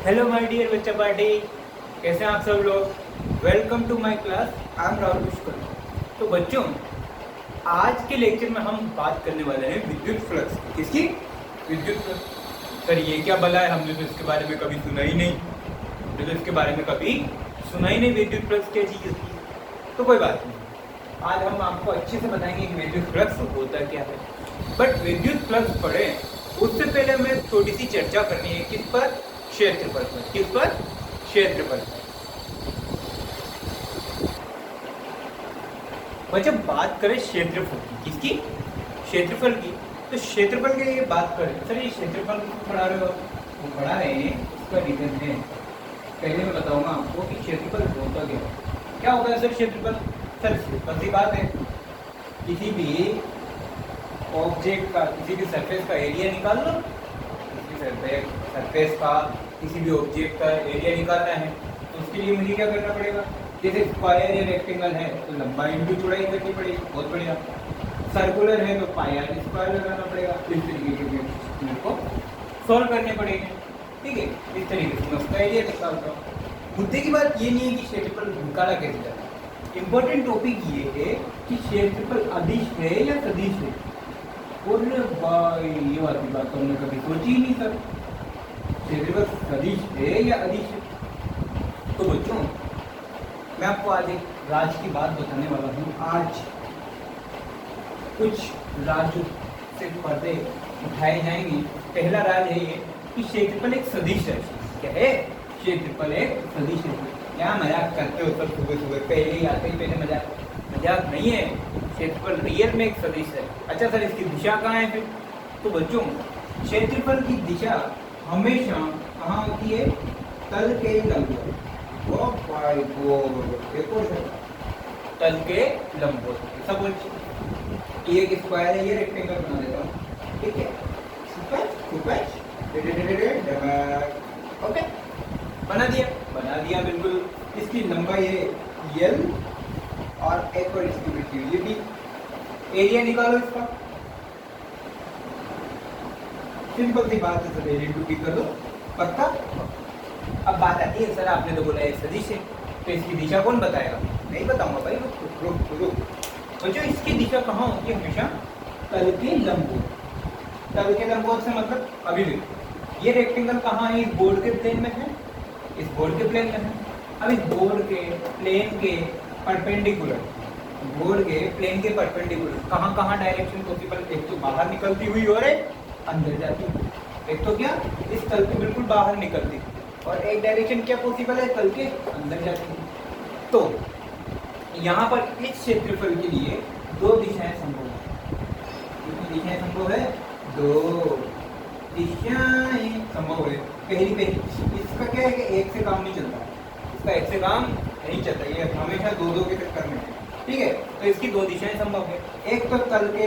Hello my dear बच्चा party, कैसे हैं आप सब लोग। Welcome to my class. I am Rahul Pushkar. तो बच्चों, आज के लेक्चर में हम बात करने वाले हैं विद्युत फ्लक्स। किसकी? विद्युत फ्लक्स। सर ये क्या भला है, हमने तो इसके बारे में कभी सुना ही नहीं। हमने तो इसके बारे में कभी सुना ही नहीं, विद्युत फ्लक्स क्या चीज़ होती है। तो कोई बात नहीं, आज हम आपको अच्छे से बताएंगे कि विद्युत फ्लक्स होता क्या है। बट विद्युत फ्लक्स पढ़े उससे पहले हमें थोड़ी सी चर्चा करनी है। किस पर? क्षेत्रफल पर। किस पर? क्षेत्रफल पर। जब बात करें क्षेत्रफल की, किसकी? क्षेत्रफल की। तो क्षेत्रफल के लिए बात करें, सर ये क्षेत्रफल को पढ़ा रहे हो? वो पढ़ा रहे हैं, उसका रीजन है। पहले मैं बताऊंगा आपको कि क्षेत्रफल होता क्या होता है। सर क्षेत्रफल, सर सिंपल सी बात है, किसी भी ऑब्जेक्ट का, किसी भी सरफेस का एरिया निकाल लो। सरफेस का किसी भी ऑब्जेक्ट का एरिया निकालना है तो उसके लिए मुझे क्या करना पड़ेगा? जैसे स्क्वायर या रेक्टेंगल है तो लंबाई इंटू चौड़ाई करनी पड़ेगी। बहुत बढ़िया। सर्कुलर है तो पाई आर स्क्वायर लगाना पड़ेगा। इस तरीके के मेरे को सॉल्व करने पड़ेंगे। ठीक है, इस तरीके से मैं उसका एरिया निकालता हूँ। मुद्दे की बात ये नहीं है कि क्षेत्रफल निकाला कैसे जाता है। इंपॉर्टेंट टॉपिक ये है कि क्षेत्रफल अदिश है या सदिश है। और भाई ये वाली बात तो हमने कभी सोची ही नहीं सर। क्षेत्रफल सदिश है या अदिश है? तो बच्चों, मैं आपको आज एक राज की बात बताने वाला हूँ। आज कुछ राज्यों से पर्दे उठाए जाएंगे। पहला राज है ये कि क्षेत्रफल एक सदिश राशि। क्या है? क्षेत्रफल एक सदिश राशि। क्या मजाक करते हो सब सुबह सुबह? पहले ही आते ही पहले मजाक नहीं है। क्षेत्रफल रियल में एक सदिश है। अच्छा सर, इसकी दिशा कहाँ है फिर? तो बच्चों, क्षेत्रफल की दिशा हमेशा कहाँ होती है? तल के लंबवत। तल के लंबवत। सब ये एक स्क्वायर है, ये रेक्टेंगल बना देता हूँ। ठीक है, ओके, बना दिया बिल्कुल। इसकी लंबाई है L और एक और इसकी वृद्धि हुई है D। एरिया निकालो इसका। सिंपल सी बात है सर, एरिया इंटू D कर दो। पक्का? अब बात आती है, सर आपने तो बोला है सदिश है, तो इसकी दिशा कौन बताएगा? नहीं बताऊंगा भाई, रुक। तो जो इसकी दिशा कहाँ होती है? हमेशा तल के लंबवत। तल के लंबवत से मतलब अभी देखो, ये रेक्टेंगल कहाँ है? इस बोर्ड के प्लेन में है। इस बोर्ड के प्लेन में है। अब इस बोर्ड के प्लेन के परपेंडिकुलर, बोर्ड के प्लेन के परपेंडिकुलर कहाँ कहाँ डायरेक्शन पॉसिबल? एक तो बाहर निकलती हुई और एक अंदर जाती हुई। एक तो क्या, इस तल के बिल्कुल बाहर निकलती, और एक डायरेक्शन क्या पॉसिबल है? तल के अंदर जाती है। तो यहाँ पर इस क्षेत्रफल के लिए दो दिशाएं संभव है। कितनी दिशाएं संभव है? दो दिशाएं संभव है। पहली इसका क्या है कि एक से काम नहीं चलता। इसका एक से काम नहीं चलता, ये हमेशा दो के चक्कर में है। ठीक है, तो इसकी दो दिशाएं संभव है। एक तो तल के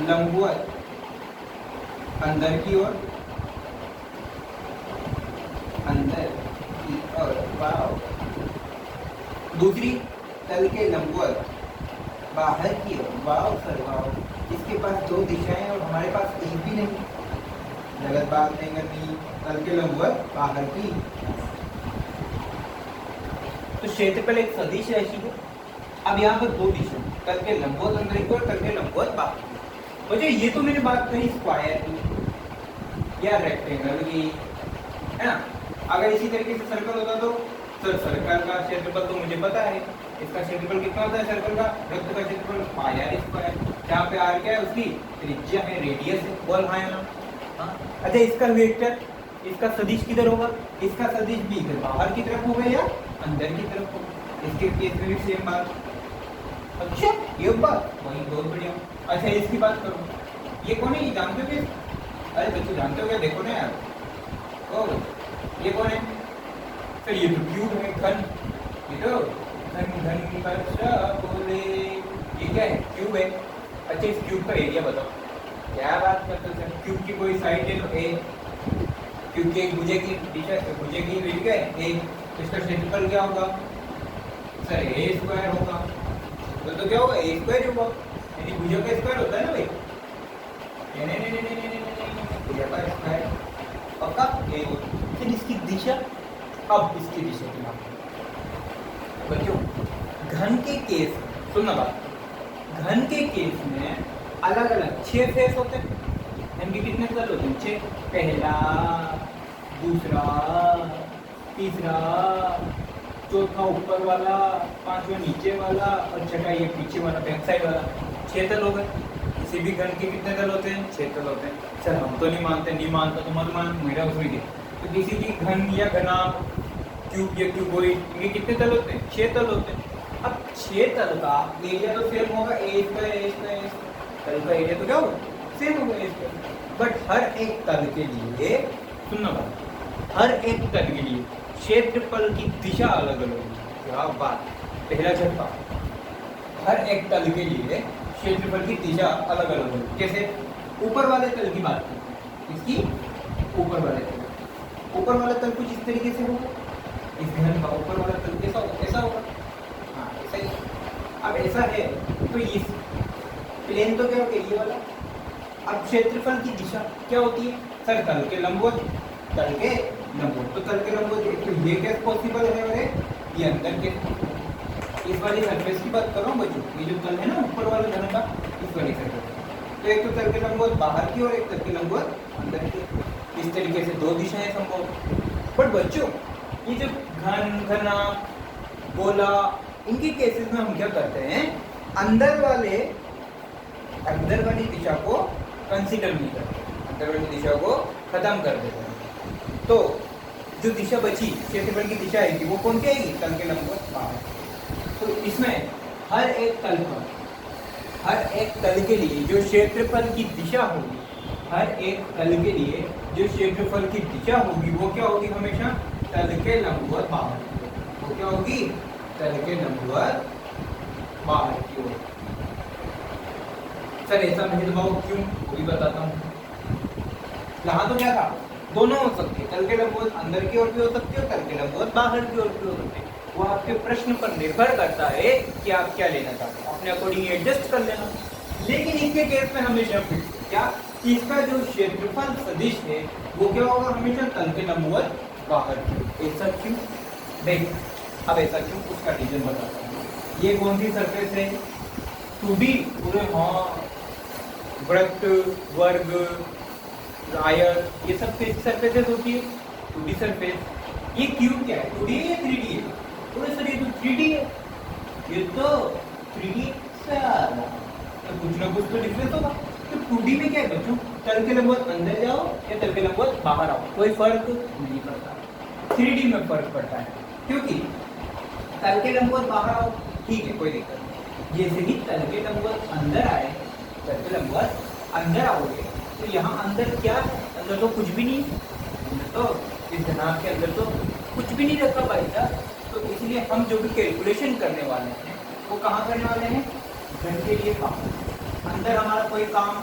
लंबवत अंदर की ओर, वाव। दूसरी तल के लंबवत बाहर की ओर। वाव सर वाव। इसके पास दो दिशाएं और हमारे पास एक भी नहीं। गलत बात नहीं करनी। तल के लंबवत बाहर की। तो क्षेत्रफल एक सदिश राशि है। अब यहाँ पर दो दिशा, तल के लंबवत अंदर की और तल के लंबवत बाहर की। मुझे ये तो मैंने बात करी स्क्वायर की या रेक्टेंगल की, है ना। अगर इसी तरीके से सर्कल होता तो सर सर्कल का क्षेत्रफल तो मुझे पता है। इसका क्षेत्रफल कितना होता है सर्कल का? वृत्त का क्षेत्रफल पाई आर स्क्वायर। जहाँ पे आर क्या है? उसकी त्रिज्या है, रेडियस है। बोल हाँ या ना? अच्छा, इसका वेक्टर, इसका सदिश किधर होगा? इसका सदिश भी इधर बाहर की तरफ होगा या अंदर की तरफ होगा। इसके केस में भी सेम बात। अच्छा, ये बात वही, बहुत बढ़िया। अच्छा, इसकी बात करो, ये कौन है? ये जानते हो क्या? अरे बच्चों जानते हो क्या? देखो ना यार। ओ, ये कौन है? सर ये तो क्यूब है, घन। ये तो घन वर्षा बोले, ये क्या है? क्यूब है। अच्छा, इस क्यूब का एरिया बताओ। क्या बात करते हो सर? क्यूब की कोई साइड ले लो, ए। क्यूब की एक भुजा की दिशा, भुजा की एरिया है ए। तो इसका क्षेत्रफल क्या होगा? सर ए स्क्वायर होगा। तो क्या होगा? ए स्क्वायर होगा। यानी भुजा का स्क्वायर होता है ना भाई। नहीं, भुजा का स्क्वायर। पक्का ए और फिर इसकी दिशा, अब इसकी दिशा की बात बच्चों। घन के केस, सुनना बात, घन के केस में अलग अलग 6 फेस होते हैं। घन के कितने तल होते हैं? 6। पहला, दूसरा, तीसरा, चौथा ऊपर वाला, पांचवा नीचे वाला और छठा ये पीछे वाला बैक साइड वाला। 6 तल हो गए। किसी भी घन के कितने तल होते हैं? 6 तल होते हैं। सर हम तो नहीं मानते, नहीं मानता तो मत मान, मेरा उसमें क्या। तो किसी भी घन या घना, क्यूब या क्यूबॉइड, इनके कितने तल होते हैं? 6 तल होते हैं। अब 6 तल का एरिया तो सेम होगा, ए स्क्वायर तल का एरिया तो क्या होगा? सेम होगा ए स्क्वायर। बट हर एक तल के लिए, सुनना बात, हर एक तल के लिए क्षेत्रफल की दिशा अलग अलग होगी। क्या बात, पहला झटका। हर एक तल के लिए क्षेत्रफल की दिशा अलग अलग होगी। कैसे? ऊपर वाले तल की बात करें, इसकी ऊपर वाले तल, ऊपर वाला तल कुछ इस तरीके से होगा। इस घन का ऊपर वाला तल कैसा होगा? ऐसा होगा। हाँ ऐसा ही। अब ऐसा है तो इस प्लेन तो क्या हो गया? ये वाला। अब क्षेत्रफल की दिशा क्या होती है? सर तल के लंबवत, तल के लंबवत। तो तल के लंबवत तो ये कैसे पॉसिबल है? अरे ये अंदर के, इस वाली सरफेस की बात कर रहा हूँ बच्चों। ये जो तल है ना ऊपर वाला घन का, इस वाली सरफेस। तो एक तो तल के लंबवत बाहर की और एक तल के लंबवत अंदर की। इस तरीके से 2 दिशाएं संभव। बट बच्चों ये जो घन, घना, गोला, इनके केसेस में हम क्या करते हैं? अंदर वाली दिशा को कंसीडर नहीं करते, अंदर वाली दिशा को खत्म कर देते हैं। तो जो दिशा बची क्षेत्रफल की दिशा आएगी वो कौन सी आएगी? तल के लंबवत बाहर। तो इसमें हर एक तल पर, हर एक तल के लिए जो क्षेत्रफल की दिशा होगी, हर एक तल के लिए जो क्षेत्रफल की दिशा होगी वो क्या होगी? हमेशा तल के लंबवत बाहर की ओर। वो क्या होगी? तल के लंबवत बाहर की ओर। सर ऐसा भेदभाव क्यों? वो भी बताता हूँ। यहाँ तो क्या था? दोनों हो सकते हैं, तल के लंबवत अंदर की ओर भी हो सकती है और तल के लंबवत बाहर की ओर भी हो सकते हैं। वो आपके प्रश्न पर निर्भर करता है कि आप क्या लेना चाहते हैं, अपने अकॉर्डिंग एडजस्ट कर लेना। लेकिन इसके केस में हमेशा फिक्स क्या, इसका जो क्षेत्रफल सदिश है वो क्या होगा? हमेशा तल के लंबवत बाहर। ऐसा क्यों? देख अब ऐसा क्यों, उसका रीजन बताता हूँ। ये कौन सी सरफेस है? 2D। पूरे हाँ, वृत्त, वर्ग, आयत, ये सब कैसी सरफेसेस होती है? 2D surface. ये क्यूब क्या है? 2D है या 3D है? पूरे सर ये तो 3D है, ये तो 3D से आ रहा है, तो कुछ ना कुछ तो डिफरेंस होगा। तो 2D में क्या है बच्चों? तल के लंबवत अंदर जाओ या तल के लंबवत बाहर आओ, कोई फर्क नहीं पड़ता। 3D में फर्क पड़ता है, क्योंकि तल के लंबवत बाहर आओ ठीक है, कोई दिक्कत नहीं। जैसे ही तल के लंबवत अंदर आए, तल के लंबवत अंदर आओगे तो यहाँ अंदर क्या है? अंदर तो कुछ भी नहीं, तो इस धनाभ के अंदर तो कुछ भी नहीं रखा भाई साहब। तो इसलिए हम जो भी कैलकुलेशन करने वाले हैं वो कहाँ करने वाले हैं? घन के लिए काम। अंदर हमारा कोई काम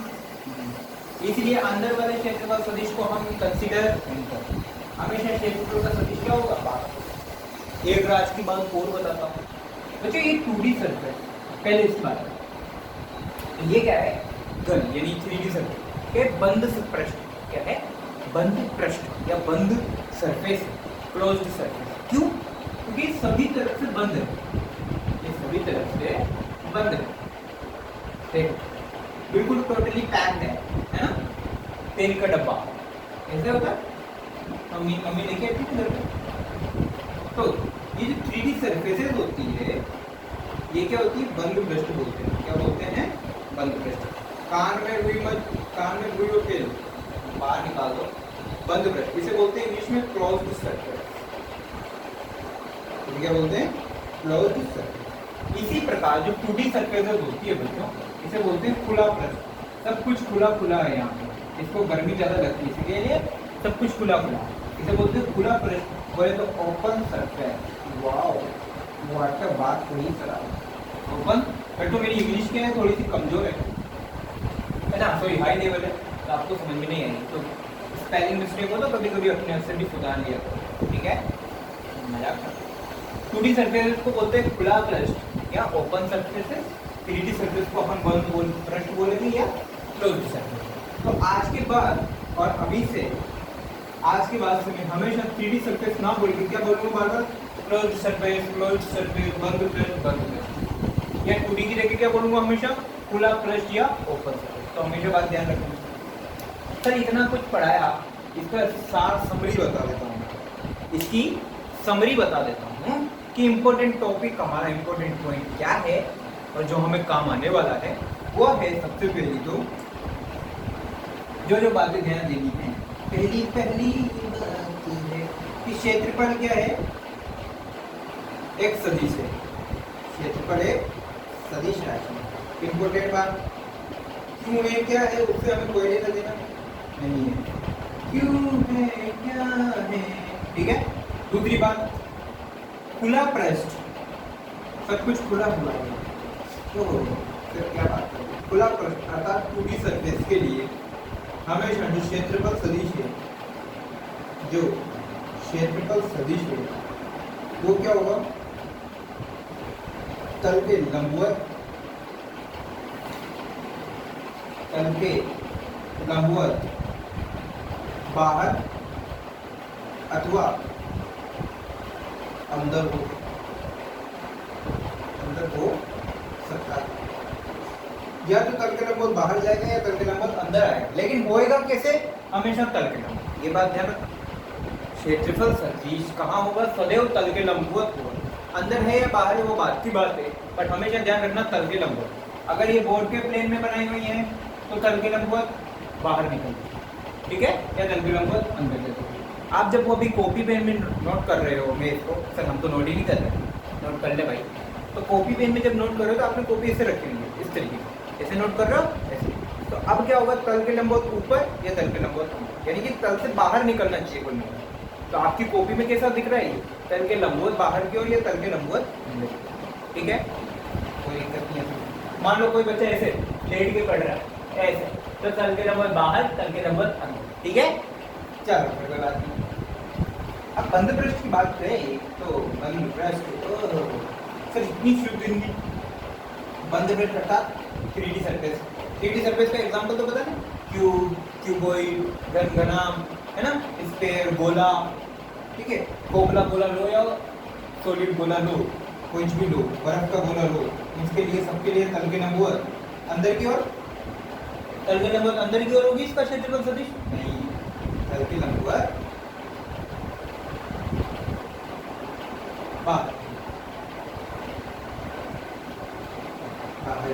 नहीं, इसलिए अंदर वाले क्षेत्रफल सदिश को हम कंसीडर नहीं करते। हमेशा क्षेत्रफल का सदिश क्या होगा? बाहर। एक राज की बात और बताता हूँ बच्चों, ये 2D सरफेस, पहले इसकी बात है। ये क्या है? घन यानी 3D सरफेस के बंद पृष्ठ। क्या है? बंद पृष्ठ या बंद सरफेस, क्लोज्ड सरफेस। क्यों? क्योंकि सभी तरफ से बंद है, ये सभी तरफ से बंद है। देखो बिल्कुल टोटली पैक्ड है ना? तेल का डब्बा ऐसे होता है, मम्मी लेके आती है घर पे। तो ये जो 3D सरफेसेस होती है ये क्या होती है? बंद पृष्ठ बोलते हैं। क्या बोलते हैं? बंद पृष्ठ। कान में रुई मत, कान में रुई और तेल बाहर निकाल दो, बंद पृष्ठ। इसे बोलते हैं इंग्लिश में क्लोज्ड सरफेस। क्या बोलते हैं? Closed surface. इसी प्रकार जो 2D सरफेसेस होती है बच्चों, इसे बोलते हैं खुला पृष्ठ। सब कुछ खुला खुला है यहाँ पे, इसको गर्मी ज्यादा लगती है इसलिए सब कुछ खुला खुला, इसे बोलते हैं खुला पृष्ठ। बोले तो ओपन सरफेस। वाओ, वाटर बात हुई सर। ओपन, बट तो मेरी इंग्लिश क्या है? थोड़ी सी कमजोर है ना, सॉरी हाई लेवल है, तो आपको समझ में नहीं आएगी। तो स्पेलिंग मिस्टेक हो तो कभी कभी अपने आप से भी सुधार लिया करो, ठीक है? मजाक कर। 2D सरफेस को बोलते हैं खुला पृष्ठ या ओपन सरफेस। 3D सरफेस को अपन बंद पृष्ठ बोलेंगे या क्लोज्ड सरफेस। तो आज के बाद और अभी से आज के बाद से मैं हमेशा 3D सरफेस ना बोल के क्या बोलूंगा बार बार, क्लोज्ड सरफेस, बंद पृष्ठ, या 2D की जगह क्या बोलूंगा हमेशा, खुला पृष्ठ या ओपन सरफेस। तो हमेशा बात ध्यान रखना। सर इतना कुछ पढ़ाया, इसका सार समरी बता देता हूँ, इसकी समरी बता देता हूँ कि इम्पोर्टेंट टॉपिक, हमारा इम्पोर्टेंट पॉइंट क्या है और जो हमें काम आने वाला है वो है। सबसे पहली तो जो बातें ध्यान देनी है, पहली बात है कि क्षेत्रफल क्या है, एक सदिश है। क्षेत्रफल एक सदिश राशि। इम्पोर्टेंट बात, क्यों है क्या है उससे हमें कोई लेना देना नहीं है, क्यों है क्या है, ठीक है। दूसरी बात, खुला पृष्ठ, सब कुछ खुला हुआ है, तो फिर क्या बात करें, खुला पृष्ठ अर्थात 2D सरफेस के लिए हमेशा जो क्षेत्रफल सदिश है, जो क्षेत्रफल सदिश है वो क्या होगा, तल के लंबवत, तल के लंबवत बाहर अथवा अंदर हो सकता है। या तो तल के लंबवत बाहर जाएगा या तल के लंबवत अंदर आएगा, लेकिन होएगा कैसे, हमेशा तल के लंबवत। ये बात ध्यान रखना। क्षेत्रफल सदिश कहाँ होगा, सदैव तल के लंबवत होगा। अंदर है या बाहर है वो बात की बात है, बट हमेशा ध्यान रखना तल के लंबवत। अगर ये बोर्ड के प्लेन में बनाई हुई है तो तल के लंबवत बाहर निकलती, ठीक है, या तल के लंबवत अंदर जाती। आप जब वो अभी कॉपी पेन में नोट कर रहे हो, मैं इसको सर हम तो नोट ही नहीं कर रहे, नोट कर ले भाई। तो कॉपी पेन में जब नोट कर रहे हो तो आपने कॉपी ऐसे रखी हुई है, इस तरीके से, ऐसे नोट कर रहे हो ऐसे। तो अब क्या होगा, तल के लंबवत ऊपर या तल के लंबवत अंदर, यानी कि तल से बाहर निकलना चाहिए कोई नहीं। तो आपकी कॉपी में कैसा दिख रहा है, तल के लंबवत बाहर की ओर या तल के लंबवत अंदर, ठीक है, कोई दिक्कत नहीं है। मान लो कोई बच्चा ऐसे लेट के पढ़ रहा है ऐसे, तो तल के लंबवत बाहर, तल के लंबवत अंदर, ठीक है। चलो फिर कोई बात नहीं। अब बंद पृष्ठ की बात करें तो बंद पृष्ठ सर इतनी शुद्ध हिंदी, बंद पृष्ठ अर्थात 3D सरफेस। 3D सरफेस का एग्जांपल तो पता है, क्यूब, क्यूबॉइड, घनघनाम, है ना, स्फीयर, गोला, ठीक है, खोखला गोला लो या सॉलिड गोला लो, कुछ भी लो, बर्फ का गोला लो, इसके लिए सबके लिए तल के लंबवत अंदर की ओर, तल के लंबवत अंदर की ओर होगी इसका क्षेत्रफल सदिश नहीं, तल के लंबवत बाहर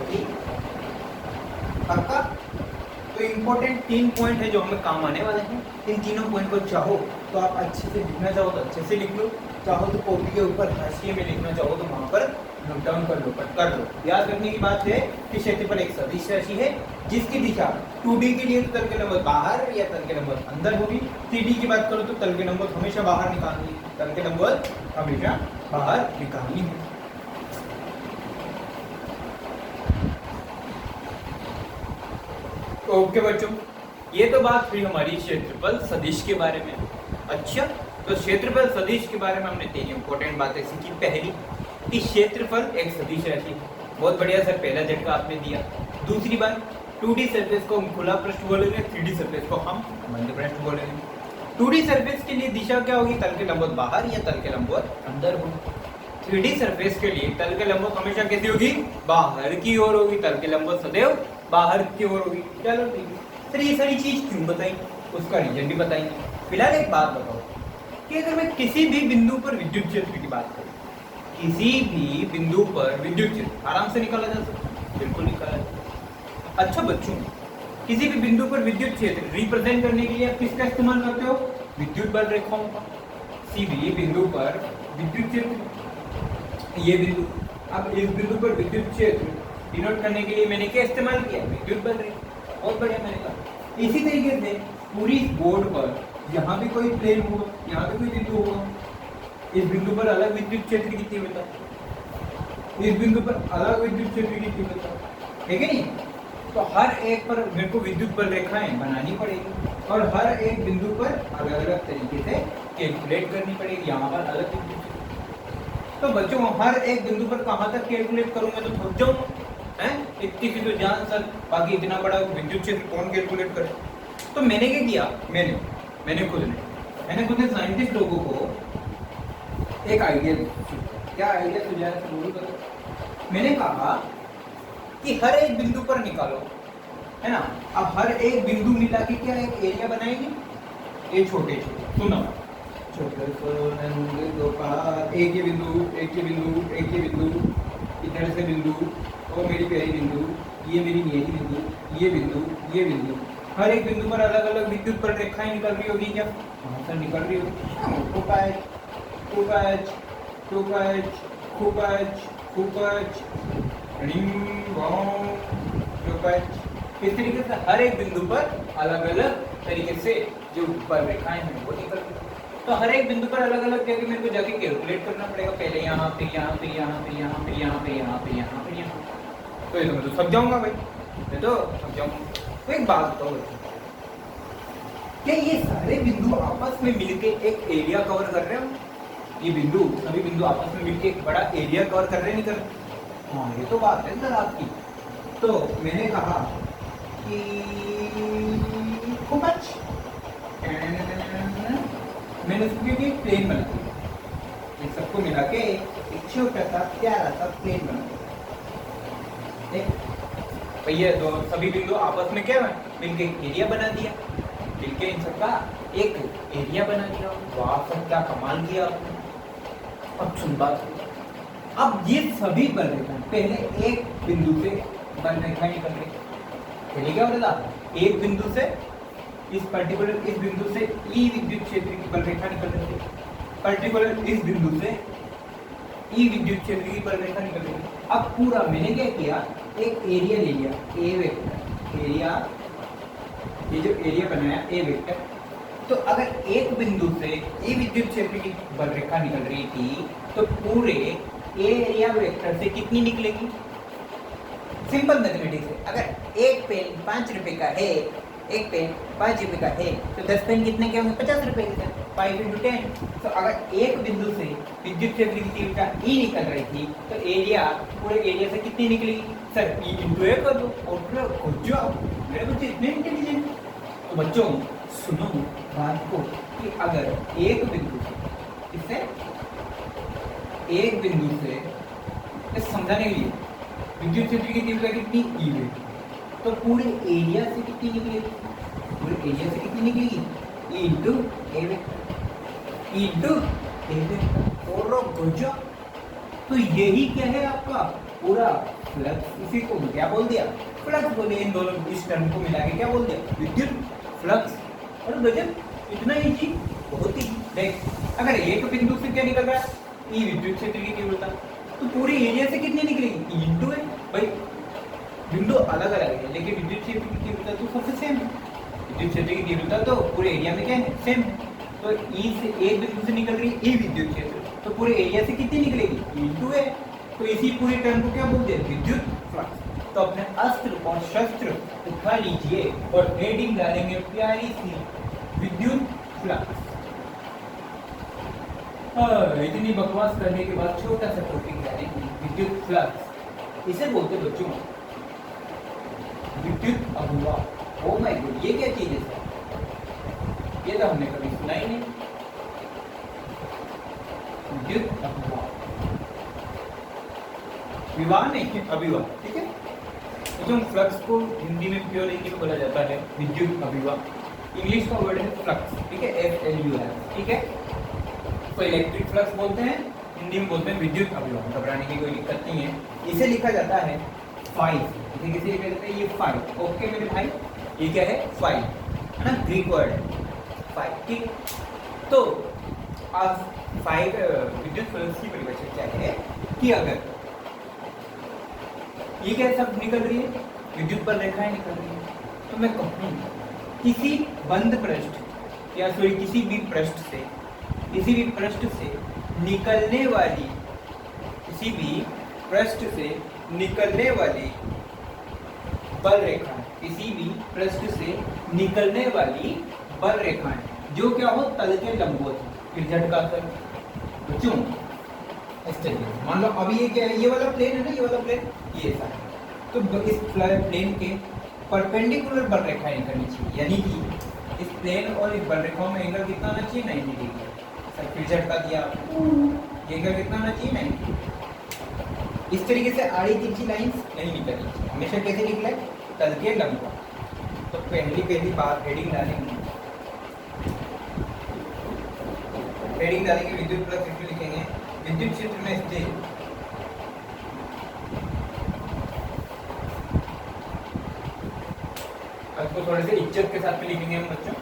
की। पक्का? तो इम्पोर्टेंट 3 पॉइंट है जो हमें काम आने वाले हैं। इन तीनों पॉइंट को चाहो तो आप अच्छे से लिखना चाहो तो अच्छे से लिख लो, चाहो तो कॉपी के ऊपर हाशिए में लिखना चाहो तो वहां पर नोट डाउन कर लो, कर लो। याद रखने की बात है कि क्षेत्रफल एक सदिश राशि है जिसकी दिशा 2D के लिए तो तल के लंबवत बाहर या तल के लंबवत अंदर होगी। 3D की बात करो तो तल के लंबवत हमेशा बाहर निकालनी, तल के लंबवत हमेशा बाहर निकालनी है। ओके बच्चों, ये तो बात हुई हमारी क्षेत्रफल सदिश के बारे में। अच्छा, तो क्षेत्रफल सदिश के बारे में हमने 3 इंपॉर्टेंट बातें सीखी। पहली कि क्षेत्रफल एक सदिश राशि, बहुत बढ़िया सर, पहला झटका आपने दिया। दूसरी बात, 2D सरफेस को हम खुला पृष्ठ बोलेंगे, 3D सरफेस को हम बंद पृष्ठ बोलेंगे। 2D सरफेस के लिए दिशा क्या होगी, तल के लंबवत बाहर या तल के लंबवत अंदर होगी। 3D सरफेस के लिए तल के लंबवत हमेशा कैसी होगी, बाहर की ओर होगी, तल के लंबवत सदैव बाहर की ओर होगी। चलो ठीक है सर, ये सारी चीज क्यों बताई, उसका रीजन भी बताएंगे। फिलहाल एक बात बताओ कि अगर मैं किसी भी बिंदु पर विद्युत क्षेत्र की बात करूं, किसी भी बिंदु पर विद्युत क्षेत्र आराम से निकाला जा सकता है, बिल्कुल निकाला जा सकता है। अच्छा बच्चों, किसी भी बिंदु पर विद्युत क्षेत्र रिप्रेजेंट करने के लिए आप किसका इस्तेमाल करते हो, विद्युत बल रेखाओं का। किसी भी बिंदु पर विद्युत क्षेत्र, ये बिंदु, अब इस बिंदु पर विद्युत क्षेत्र डिनोट करने के लिए मैंने क्या इस्तेमाल किया, विद्युत बल रेखा। बहुत बढ़िया मैंने कहा। इसी तरीके से पूरी बोर्ड पर यहाँ भी कोई प्लेन होगा, यहाँ भी कोई बिंदु होगा, इस बिंदु पर अलग विद्युत क्षेत्र की तीव्रता, इस बिंदु पर अलग विद्युत क्षेत्र की तीव्रता, ठीक है नहीं। तो हर एक पर मेरे को विद्युत बल रेखाएं बनानी पड़ेगी और हर एक बिंदु पर अलग अलग तरीके से कैलकुलेट करनी पड़ेगी। यहाँ पर अलग विद्युत, तो बच्चों हर एक बिंदु पर कहाँ तक कैलकुलेट करूंगा तो थक जाऊंगा, हैं? इतनी सी तो जान सर, बाकी इतना बड़ा विद्युत क्षेत्र कौन कैलकुलेट करे। तो मैंने क्या किया, मैंने खुद ने मैंने कुछ साइंटिस्ट लोगों को एक आइडिया, क्या आइडिया सुझाया था वो भी बताओ। मैंने कहा कि हर एक बिंदु पर निकालो, है ना। अब हर एक बिंदु मिला के क्या एक एरिया बनाएंगे, ये छोटे छोटे, सुनो, छोटे एक ही बिंदु, एक ही बिंदु, एक ही बिंदु, इधर से बिंदु, वो मेरी प्यारी बिंदु, ये मेरी नियति बिंदु, ये बिंदु, ये बिंदु, हर एक बिंदु पर अलग अलग विद्युत पर रेखाएं निकल रही होगी क्या? हाँ सर निकल रही होगी। खूपच खूपच खूपच खूपच खूपच खूपच, इस तरीके से हर एक बिंदु पर अलग अलग तरीके से जो पर रेखाएं हैं वो निकल रही है। तो हर एक बिंदु पर अलग अलग जगह मेरे को जाके कैलकुलेट करना पड़ेगा, पहले यहाँ, फिर यहाँ, फिर यहाँ, फिर यहाँ, फिर यहाँ, फिर यहाँ, फिर यहाँ, फिर यहाँ। तो ये तो मैं तो थक जाऊंगा भाई, मैं तो थक जाऊंगा। तो एक बात बताओ, क्या ये सारे बिंदु आपस में मिलके एक एरिया कवर कर रहे हो? ये बिंदु, सभी बिंदु आपस में मिलके एक बड़ा एरिया कवर कर रहे नहीं कर रहे? हाँ ये तो बात है सर आपकी। तो मैंने कहा कि खूब मैंने उसके लिए प्लेन बना दिया, ये सबको मिला के एक छोटा सा प्यारा सा प्लेन बना दिया। भैया तो सभी बिंदु आपस में क्या मिलके एरिया बना दिया, मिलके इन सबका एक एरिया बना दिया। वाह सर क्या कमाल किया आपने। अब सुन बात, अब ये सभी बल रेखाएं पहले एक बिंदु से बल रेखाएं निकल रही, पहले क्या होता था, एक बिंदु से इस पर्टिकुलर इस बिंदु से ई विद्युत क्षेत्र की बल रेखा निकल रही थी, पर्टिकुलर इस बिंदु से ई विद्युत क्षेत्र की बल रेखा निकल रही थी। अब पूरा मैंने क्या किया, एक एरिया ले लिया, ए वेक्टर एरिया, ये जो एरिया बनाया ए वेक्टर। तो अगर एक बिंदु से ई विद्युत क्षेत्र की बल रेखा निकल रही थी तो पूरे ए एरिया वेक्टर से कितनी निकलेगी? सिंपल मैथमेटिक्स है, अगर एक पेन 5 रुपए का है, एक पेन 5 रुपए का है तो 10 पेन कितने के होंगे? 50 रुपए के, 5 × 10। तो अगर एक बिंदु से विद्युत क्षेत्र की तीव्रता ई निकल रही थी तो एरिया, पूरे एरिया से कितनी निकलेगी? सर ई × ए कर दो और खोजो। मेरे बच्चे इतने इंटेलिजेंट। तो बच्चों सुनो बात को कि अगर एक बिंदु से, इससे एक बिंदु से समझाने के लिए विद्युत क्षेत्र की तीव्रता कितनी ई है, तो पूरे एरिया से कितनी निकलेगी? पूरे एरिया से कितनी निकलेगी? ई इंटू ए वेक्टर, ई इंटू ए वेक्टर और खोजो। तो यही क्या है आपका पूरा फ्लक्स। इसी को क्या बोल दिया? फ्लक्स बोले। इन दोनों इस टर्म को मिला के क्या बोल दिया? विद्युत फ्लक्स। और गजब, इतना ही चीज, बहुत ही। देख अगर एक बिंदु से क्या निकल रहा है? ई विद्युत क्षेत्र की तीव्रता, तो पूरे एरिया से कितनी निकलेगी? ई इंटू है। भाई बिंदु अलग अलग है लेकिन विद्युत क्षेत्र की तीव्रता तो सबसे सेम है। विद्युत क्षेत्र की तीव्रता तो पूरे एरिया में क्या है? सेम है। तो ई से एक बिंदु से निकल रही है ई विद्युत क्षेत्र, तो पूरे एरिया से कितनी निकलेगी? ई इंटू है। तो इसी पूरे टर्म को क्या बोलते हैं? विद्युत फ्लक्स। तो अपने अस्त्र और शस्त्र उठा लीजिए और हेडिंग डालेंगे प्यारी सी विद्युत फ्लक्स। इतनी बकवास करने के बाद छोटा सा टॉपिक डालेंगे विद्युत फ्लक्स। इसे बोलते बच्चों विद्युत अभिवाह। ओ माय गॉड, ये क्या चीज है सर? ये तो हमने कभी सुना ही नहीं। विद्युत अभिवाह, विवाह नहीं अभिवाह, ठीक है। तो फ्लक्स को हिंदी में प्योर हिंदी में बोला जाता है विद्युत अभिवाह। इंग्लिश का वर्ड है फ्लक्स, ठीक है, FLUX, ठीक है। तो इलेक्ट्रिक फ्लक्स बोलते हैं, हिंदी में बोलते हैं विद्युत अभिवाह। घबराने की कोई दिक्कत नहीं है। इसे लिखा जाता है फाइव। इसे किसे लिखा जाता है? ये फाइव। ओके मेरे भाई, ये क्या है? फाइव, है ना, ग्रीक वर्ड फाइव, ठीक। तो आज फाइव विद्युत फ्लक्स की परिभाषा क्या है कि अगर ये क्या सब निकल रही है, विद्युत पर रेखाएं निकल रही है, तो मैं कहूँ किसी बंद पृष्ठ या सॉरी किसी भी पृष्ठ से निकलने वाली, किसी भी पृष्ठ से निकलने वाली बल रेखाएं, किसी भी पृष्ठ से निकलने वाली बल रेखाएं जो क्या हो? तल के लंबवत हो। फिर झटका सर बच्चों इस तरीके, मान लो अभी ये क्या है? ये वाला प्लेन है ना, ये वाला प्लेन, ये ऐसा है। तो इस प्लेन के परपेंडिकुलर बल रेखाएं निकलनी चाहिए, यानी कि इस प्लेन और इस बल रेखाओं में एंगल कितना होना चाहिए? 90 डिग्री। सर फिर झटका दिया आपको, ये एंगल कितना होना चाहिए? 90। इस तरीके से आड़ी तिरछी लाइंस नहीं निकलनी चाहिए, हमेशा कैसे निकले? तल के लंबवत। तो पहली बात हेडिंग डालेंगे, विद्युत प्लस इसमें लिखेंगे विद्युत क्षेत्र में स्थित आपको थोड़े से इज्जत के साथ में लिखेंगे हम बच्चों।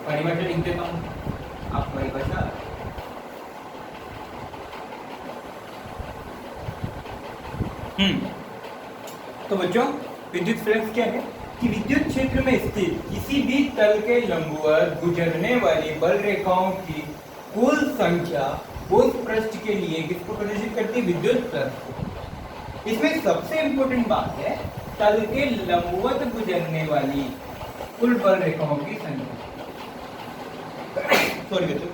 परिभाषा लिख देता हूँ, आप परिभाषा तो बच्चों विद्युत फ्लक्स क्या है कि विद्युत क्षेत्र में स्थित किसी भी तल के लंबवत गुजरने वाली बल रेखाओं की कुल संख्या उस पृष्ठ के लिए किसको प्रदर्शित करती है? विद्युत फ्लक्स। इसमें सबसे इंपॉर्टेंट बात है तल के लंबवत गुजरने वाली कुल बल रेखाओं की संख्या। सॉरी बच्चों,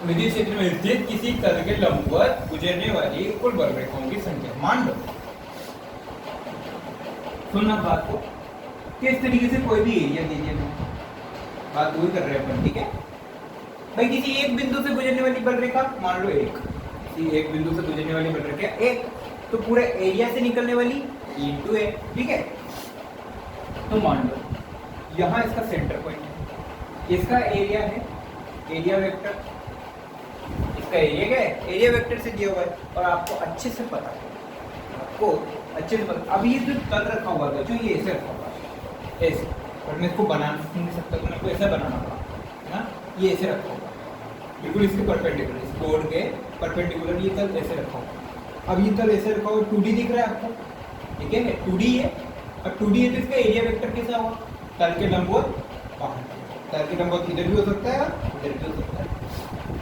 विद्युत क्षेत्र में स्थित किसी तल के लंबवत गुजरने वाली कुल बल रेखाओं की संख्या। मान लो, सुनना बात को, किस तरीके से कोई भी एरिया दे दिया, बात वही कर रहे हैं अपन, ठीक है भाई। किसी एक बिंदु से गुजरने वाली बल रेखा मान लो एक, किसी एक बिंदु से गुजरने वाली बल रेखा एक, तो पूरे एरिया से निकलने वाली E है, ठीक है। तो मान लो यहाँ इसका सेंटर पॉइंट है, इसका एरिया है एरिया वेक्टर, इसका एरिया क्या है? एरिया वेक्टर से दिया हुआ है और आपको अच्छे से पता है, आपको अच्छे से पता। अब ये जो तल रखा हुआ था, जो ये ऐसे रखा हुआ है ऐसे, पर मैं इसको बना नहीं सकता, तो मेरे को ऐसा बनाना पड़ा है ना। ये ऐसे रखा हुआ बिल्कुल इसके परपेंडिकुलर, इस बोर्ड के परपेंडिकुलर ये तल ऐसे रखा हुआ। अब ये तल ऐसे रखा हुआ, 2D दिख रहा है आपको, ठीक है 2D है। और 2D है तो इसका एरिया वेक्टर कैसा हुआ? तल के लंबवत बाहर, तल के लंबवत इधर भी हो सकता है और इधर भी हो सकता है।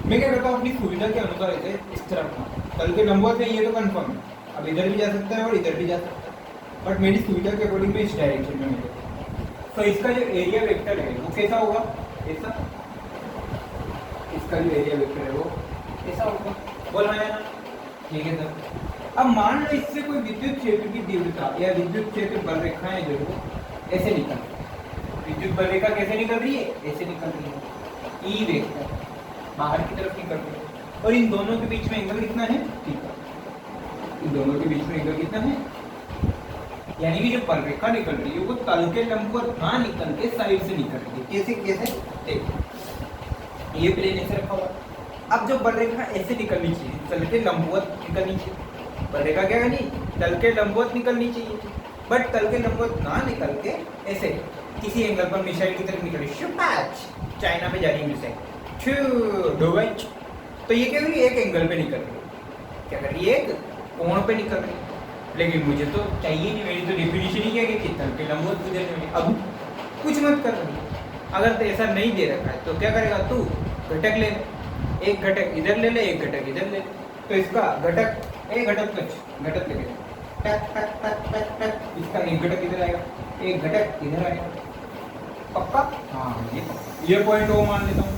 मैं क्या करता हूँ अपनी सुविधा के अनुसार इसे इस तरह रखना, तल के लंबवत है ये तो कंफर्म है, अब इधर भी जा सकता है और इधर भी जा सकता है, बट मेरी सुविधा के अकॉर्डिंग मैं इस डायरेक्शन में मिलेगा। तो इसका जो एरिया वेक्टर है वो कैसा होगा? ऐसा, इसका जो एरिया वेक्टर है वो ऐसा होगा, बोल रहा है ना, ठीक है सर। अब मान लो इससे कोई विद्युत क्षेत्र की तीव्रता या विद्युत क्षेत्र बल रेखाएं जो है ऐसे निकल रही है, विद्युत बल रेखा कैसे निकल रही है? ऐसे निकल रही है, ई वेक्टर बाहर की तरफ निकल रही है, और इन दोनों के बीच में एंगल कितना है? थीटा। इन दोनों के बीच में एंगल कितना है? यानी कि जो बल रेखा निकल रही है वो तल के लंबवत ना निकल के साइड से निकल रही है। कैसे कैसे? देखो ये प्लेन ऐसे रखा हुआ, अब जो बल रेखा ऐसे निकलनी चाहिए, तल के लंबवत निकलनी चाहिए। बल रेखा क्या करनी? तल के लंबवत निकलनी चाहिए, बट तल के लंबवत ना निकल के ऐसे किसी एंगल पर मिसाइल की तरफ निकल रही, चाइना में जा रही है मिसाइल, तो ये क्या कर रही है? एक एंगल पे निकल रही है, क्या कर रही है? एक कोण पे निकल रही है। लेकिन मुझे तो चाहिए नहीं, मेरी तो डेफिनेशन ही क्या है कि तल के लंबवत गुजरने वाली। अब कुछ मत कर रही, अगर तो ऐसा नहीं दे रखा है तो क्या करेगा तू? घटक ले, एक घटक इधर ले ले, एक घटक इधर ले, तो इसका घटक एक घटक कुछ घटक ले, इसका एक घटक इधर आएगा, एक घटक इधर आएगा, पक्का? हाँ ये पॉइंट वो मान लेता हूँ।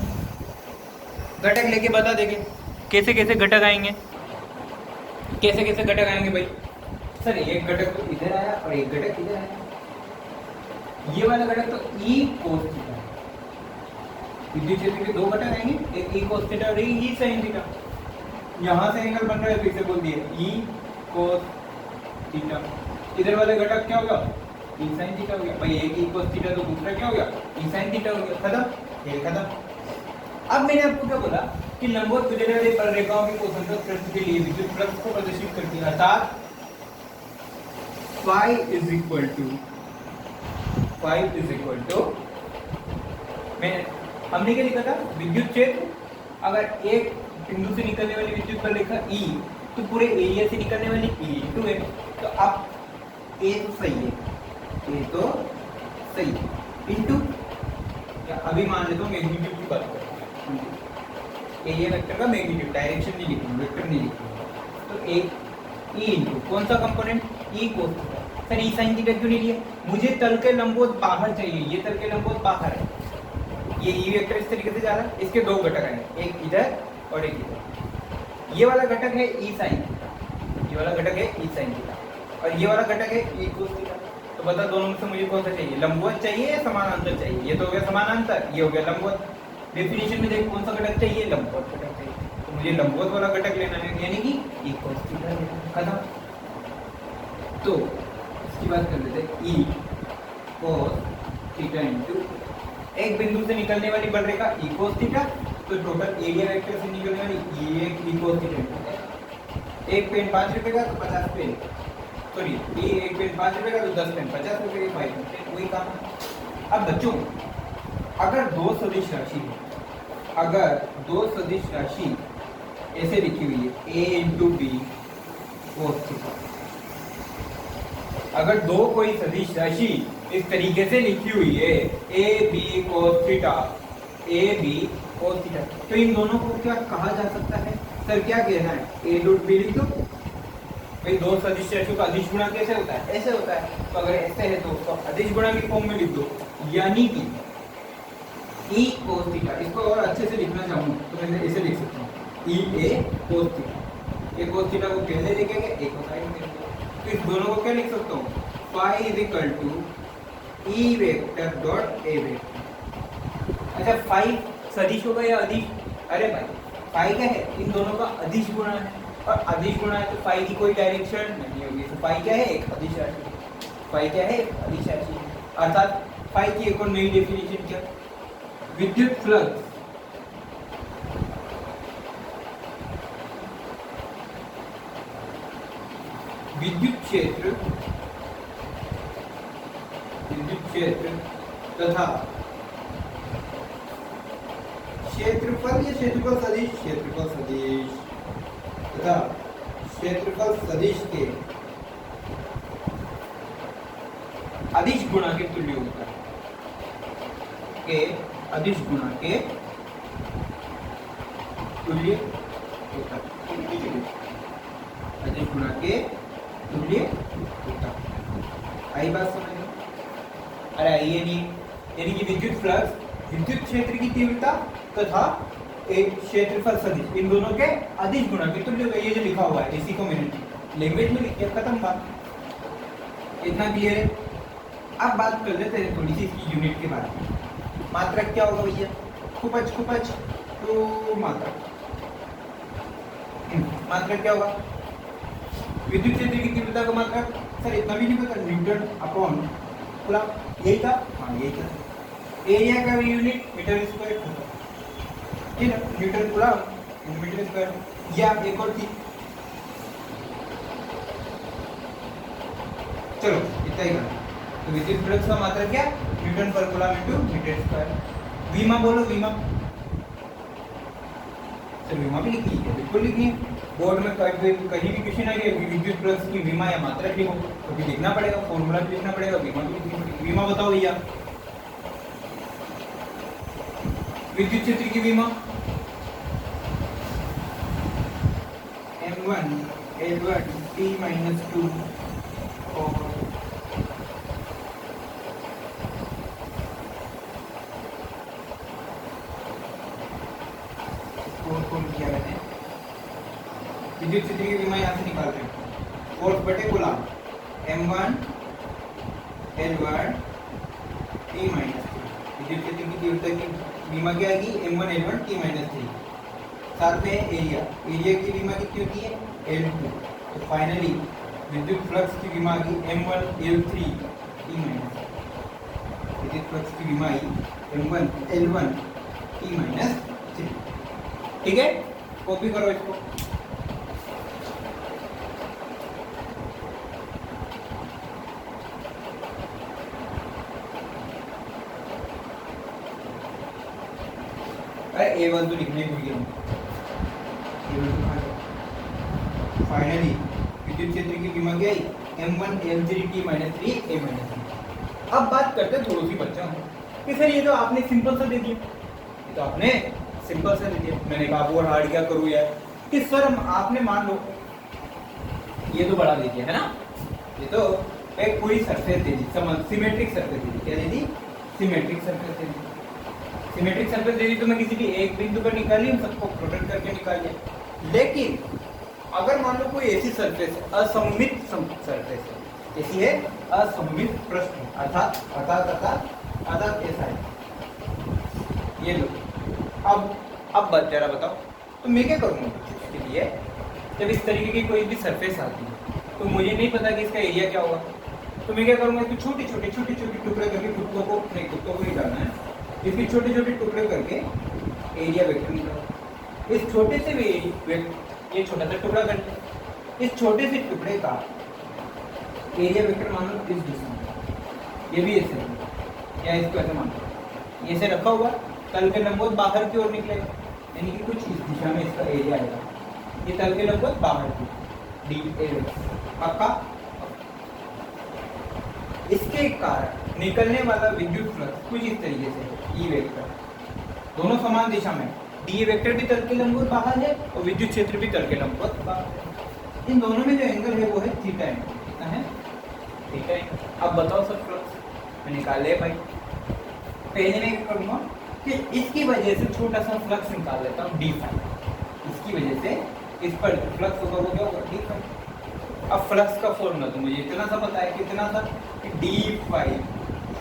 घटक लेके बता देंगे कैसे कैसे घटक आएंगे, कैसे कैसे घटक आएंगे भाई। सर एक घटक तो इधर आया और एक घटक इधर आया, ये वाला घटक तो E cos थीटा है। विद्युत क्षेत्र के दो घटक आएंगे, एक E cos थीटा और एक E sin थीटा। यहाँ से एंगल बन रहा है तो इसे बोल दिए E cos थीटा। इधर वाले घटक क्या होगा? E sin थीटा हो गया भाई, एक E cos थीटा तो दूसरा क्या हो गया? E sin थीटा हो गया, खत्म, खेल खत्म। अब मैंने आपको क्या बोला कि लंबवत गुजरने वाली बल रेखाओं की कोसंतोष पृष्ठ के लिए विद्युत फ्लक्स को प्रदर्शित करती है, अर्थात phi is equal to हमने क्या लिखा था? विद्युत क्षेत्र अगर एक बिंदु से निकलने वाली विद्युत बल रेखा E तो पूरे एरिया से निकलने वाली E इंटू है। तो अब A तो सही है, A तो सही है इंटू, अभी मान लेता हूँ मैग्नीट्यूड की बात करते हैं, एरिया वेक्टर का मैग्नीट्यूड, डायरेक्शन नहीं लिखूंगा, वेक्टर नहीं लिखूंगा, तो एक E इंटू कौन सा component? E cos theta. Sir E sin theta क्यों नहीं लिया? मुझे तल के लंबवत बाहर चाहिए, ये तल के लंबवत बाहर है, ये E वेक्टर इस तरीके से जा रहा है, इसके दो घटक हैं, एक इधर और एक इधर। ये वाला घटक है E sin थीटा, ये वाला घटक है E sin थीटा, और ये वाला घटक है E cos थीटा। तो बता दोनों में से मुझे कौन सा चाहिए, लंबवत चाहिए या समानांतर चाहिए? ये तो हो गया समानांतर, ये हो गया लंबवत। डेफिनेशन में देख कौन सा घटक चाहिए, लंबवत घटक चाहिए, तो मुझे लंबवत वाला घटक लेना है, यानी कि e cos थीटा खत्म। तो इसकी बात कर लेते हैं, e cos थीटा इनटू एक बिंदु से निकलने वाली बलरेखा e cos थीटा, तो टोटल एरिया वेक्टर से निकलने वाली ये e cos थीटा। एक पेन 5 रुपए का तो 50 पेन, सॉरी एक पेन 5 रुपए का तो 10 पेन 50 रुपए के 5 पेन, वही काम है। अब बच्चों अगर दो सदिश राशि है, अगर दो सदिश राशि ऐसे लिखी हुई है a into B cos theta, अगर दो कोई सदिश राशि इस तरीके से लिखी हुई है a b cos theta, a b cos theta, तो इन दोनों को क्या कहा जा सकता है? सर क्या कहना है, a डॉट b लिख दो भाई। दो सदिश राशियों का अदिश गुणा कैसे होता है, ऐसे होता है, तो अगर ऐसे है तो उसको अदिश गुणा की फॉर्म में लिख दो, यानी कि e cos थीटा। इसको और अच्छे से लिखना चाहूँ तो मैं ऐसे लिख सकता हूँ, e a cos theta, a cos theta को पहले लिखेंगे, a को साइड में लिखेंगे, तो इस दोनों को क्या लिख सकता हूँ, phi is equal to e vector dot a vector. अच्छा phi सदिश होगा या अदिश? अरे भाई phi क्या है, इन दोनों का अदिश गुणा है, और अदिश गुणा है तो phi की कोई डायरेक्शन नहीं होगी, तो phi क्या है, एक अदिश राशि। phi क्या है, एक अदिश राशि, अर्थात phi की एक और नई डेफिनेशन क्या, विद्युत फ्लक्स विद्युत क्षेत्र तथा क्षेत्रफल या क्षेत्रफल सदिश, क्षेत्रफल सदिश तथा क्षेत्रफल सदिश के अदिश गुणा के तुल्य होता है, के अदिश गुणा के तुल्य होता है, अदिश गुणा के तुल्य होता है। आई बात समझ में? अरे ये नहीं, यानी कि विद्युत फ्लक्स विद्युत क्षेत्र की तीव्रता तथा एक क्षेत्रफल सदिश, इन दोनों के अदिश गुणा के तुल्य होगा। ये जो लिखा हुआ है इसी को मैंने लैंग्वेज में लिख दिया, खत्म बात, इतना क्लियर है। अब बात कर लेते हैं थोड़ी सी इसकी यूनिट के बारे में। मात्रक क्या होगा भैया, खुपच खुपच तो मात्रक, मात्रक क्या होगा, विद्युत क्षेत्र की तीव्रता का मात्रक। सर इतना भी नहीं पता, न्यूटन अपॉन कूलम, यही था, हाँ यही था। एरिया का यूनिट मीटर स्क्वायर होता है, ठीक है, न्यूटन कूलम मीटर स्क्वायर। या एक और थी, चलो इतना ही करना। तो विद्युत फ्लक्स का मात्रक क्या, न्यूटन पर कूलम इनटू मीटर स्क्वायर। वीमा बोलो, वीमा, तो वीमा भी लिखनी है, बिल्कुल लिखनी है। बोर्ड में कहीं भी क्वेश्चन आ गया विद्युत फ्लक्स की वीमा या मात्रक लिखो तो भी लिखना पड़ेगा, फॉर्मूला भी लिखना पड़ेगा, वीमा भी लिखनी पड़ेगी। वीमा बताओ भैया, विद्युत क्षेत्र की वीमा m1 L1 T-2 और किया मैंने, विद्युत क्षेत्र की विमा यहाँ से निकाल रहे हैं, फोर्स बटे कूलम m1 L1 T-3। विद्युत क्षेत्र की तीव्रता की विमा क्या आएगी, m1 L1 T-3। साथ में एरिया, एरिया की विमा कितनी होती है, L2। तो फाइनली विद्युत फ्लक्स की विमा आ गई m1 L3 T-3। विद्युत फ्लक्स की विमा आई m1 L1 T-3। ठीक है, कॉपी करो इसको। अरे A1 तो लिखने भूल गया, फाइनली विद्युत क्षेत्र की विमा क्या आई m1 L3 T-3 A-3। अब बात करते हैं थोड़ी सी बच्चा कि सर ये तो आपने सिंपल सा दे दिया, ये तो आपने सिंपल सा दे दिया। मैंने कहा और हार्ड क्या करूँ यार, कि सर आपने मान लो ये तो बड़ा दे दिया है ना, ये तो एक पूरी सरफेस दे दी, सिमेट्रिक सरफेस दे दी। क्या दे दी, सिमेट्रिक सरफेस दे दी। सिमेट्रिक सरफेस दे दी तो मैं किसी भी एक बिंदु पर निकाल ली, सबको प्रोटेक्ट करके निकाल लिया। लेकिन अगर मान लो कोई ऐसी सरफेस है, असममित सरफेस है, कैसी है? असममित पृष्ठ, अर्थात ऐसा है। ये लो, अब जरा बताओ, तो मैं क्या करूँगा इसके लिए? जब इस तरीके की कोई भी सरफेस आती है तो मुझे नहीं पता कि इसका एरिया क्या होगा, तो मैं क्या करूँगा, इसको छोटे छोटे टुकड़े करके कुत्तों को ही करना है, इसके छोटे छोटे टुकड़े करके एरिया वेक्टर निकालो। इस छोटे से ये छोटा सा टुकड़ा कर ले, इस छोटे से टुकड़े का एरिया वेक्टर मान लो इस दिशा में, ये भी ऐसे या इसको ऐसे मान लो, ये से रखा हुआ, तल के लंबवत बाहर की ओर निकलेगा, यानी कि कुछ इस दिशा में इसका एरिया आएगा, ये तल के लंबवत बाहर की डी पक्का। इसके कारण निकलने वाला विद्युत फ्लक्स कुछ इस तरीके से, ई वेक्टर दोनों समान दिशा में, डी वेक्टर भी तल के लंबवत बाहर है और विद्युत क्षेत्र भी तल के लंबवत बाहर है। इन दोनों में जो एंगल है वो है थीटा एंगल, कितना है? Theta angle. अब बताओ सर फ्लक्स मैं निकाल ले भाई। पहले मैं क्या करूँगा कि इसकी वजह से छोटा सा फ्लक्स निकाल लेता हूँ डी फाई, इसकी वजह से इस पर फ्लक्स होगा वो क्या होगा? D phi. अब फ्लक्स का फॉर्मूला तो मुझे इतना सा पता है, कितना सा? D phi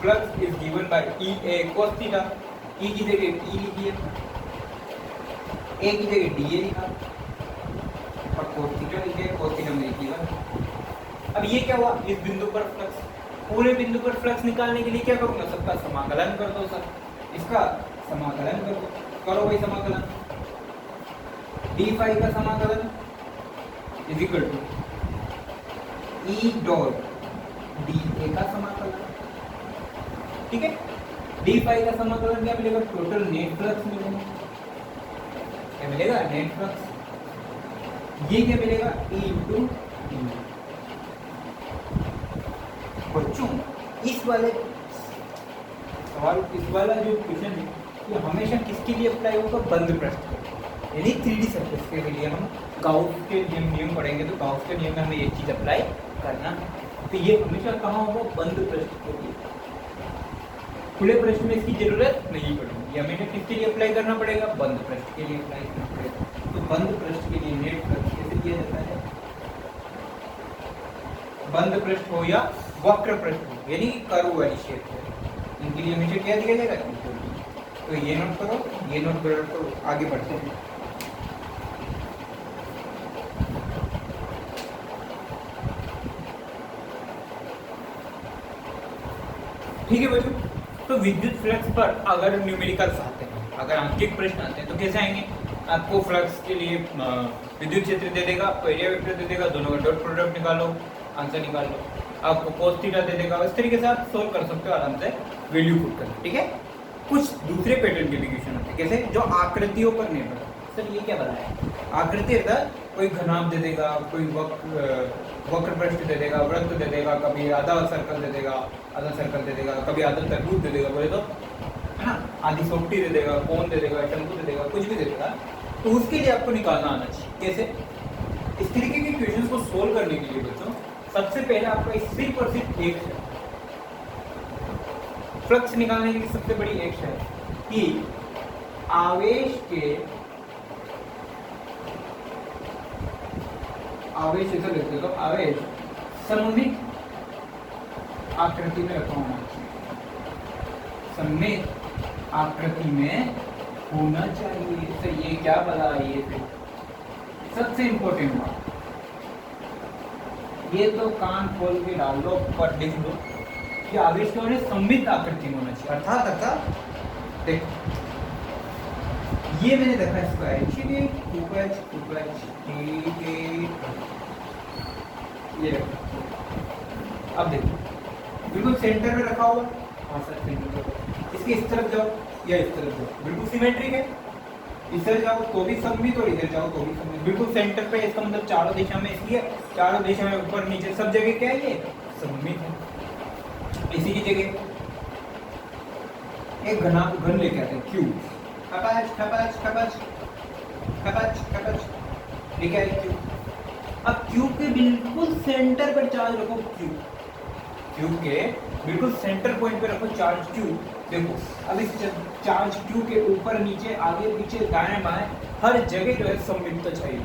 flux is given by E A cos theta, E की जगह ई लिखिए, ए की जगह डी ए लिखा और कोस थीटा लिखिए, कोस थीटा में लिखिएगा। अब ये क्या हुआ? इस बिंदु पर फ्लक्स, पूरे बिंदु पर फ्लक्स निकालने के लिए क्या करूँगा? सबका समाकलन कर दो सर, इसका समाकलन कर दो, करो भाई समाकलन। डी फाई का समाकलन is equal to E dot D A का समाकलन, ठीक है? डी फाई का समाकलन क्या मिलेगा? टोटल नेट फ्लक्स मिलेगा, क्या मिलेगा? Net flux. ये क्या मिलेगा? E into D. बच्चों इस वाले सवाल, इस वाला जो क्वेश्चन है ये हमेशा किसके लिए अप्लाई होगा? बंद पृष्ठ, यानी 3D सरफेस के लिए हम गाउस के नियम पढ़ेंगे, तो गाउस के नियम में हमें ये चीज़ अप्लाई करना है। तो ये हमेशा कहाँ होगा? बंद पृष्ठ के लिए, खुले पृष्ठ में इसकी जरूरत नहीं पड़ेगी, ये हमेशा किसके लिए अप्लाई करना पड़ेगा? बंद पृष्ठ के लिए अप्लाई करना पड़ेगा। तो बंद पृष्ठ के लिए नेट फ्लक्स कैसे किया जाता है? बंद पृष्ठ हो या वक्र पृष्ठ हो, यानी कर्व वाली शेप है, इनके लिए हमेशा क्या दिया जाएगा? तो ये नोट करो, ये नोट करो, तो आगे बढ़ते हैं। ठीक है बच्चों, तो विद्युत फ्लक्स पर अगर न्यूमेरिकल्स आते हैं, अगर अंकित प्रश्न आते हैं तो कैसे आएंगे? आपको फ्लक्स के लिए विद्युत क्षेत्र दे देगा, आपको एरिया वेक्टर दे देगा, दोनों का डॉट प्रोडक्ट निकालो, आंसर निकाल लो, आपको कोस थीटा दे देगा। इस तरीके से आप सोल्व कर सकते हो आराम से, वैल्यू पुट करके, ठीक है? कुछ दूसरे पैटर्न के भी क्वेश्चन होते हैं, कैसे? जो आकृतियों पर निर्भर। सर ये क्या बताया? आकृति अर्थात कोई घनाभ दे देगा, कोई वक्र पृष्ठ दे देगा, वृत्त दे देगा, कभी आधा सर्कल दे देगा, कभी आधा त्रिभुज दे देगा, बोले तो है ना, आधी सोपटी दे देगा, कोण दे देगा, शंकु दे देगा, कुछ भी दे देगा, तो उसके लिए आपको निकालना आना चाहिए। कैसे? इस तरीके के क्वेश्चन को सोल्व करने के लिए बच्चों सबसे पहले आपका सिर्फ और सिर्फ एक है, फ्लक्स निकालने की सबसे बड़ी एक है कि आवेश इसे लिखते हो, आवेश सममित आकृति में रखा होना चाहिए, सममित आकृति में होना चाहिए। तो ये क्या बता, ये सबसे इंपॉर्टेंट बात, ये तो कान खोल के डाल दो पर लिख दो कि आवेश के होने सममित आकृति में होना चाहिए। अर्थात देखो ये मैंने देखा इसका एक्चुअली ये अब देखो बिल्कुल सेंटर में रखा हुआ, हाँ सर सेंटर पर, इसके इस तरफ जाओ या इस तरफ जाओ बिल्कुल सिमेट्रिक है, इधर जाओ तो भी सममित और इधर जाओ तो भी सममित, बिल्कुल सेंटर पे, इसका मतलब चारों दिशा में, इसलिए चारों दिशा में ऊपर नीचे सब जगह क्या है? ये सममित है। इसी की जगह एक घन लेके आते हैं, क्यू, खपाच लेके आए क्यू। अब क्यू के बिल्कुल सेंटर पर चार्ज रखो, क्यू के बिल्कुल सेंटर पॉइंट पे रखो चार्ज क्यू। देखो अब इस चार्ज क्यू के ऊपर नीचे आगे पीछे दाएं बाएं हर जगह जो है सममितता चाहिए,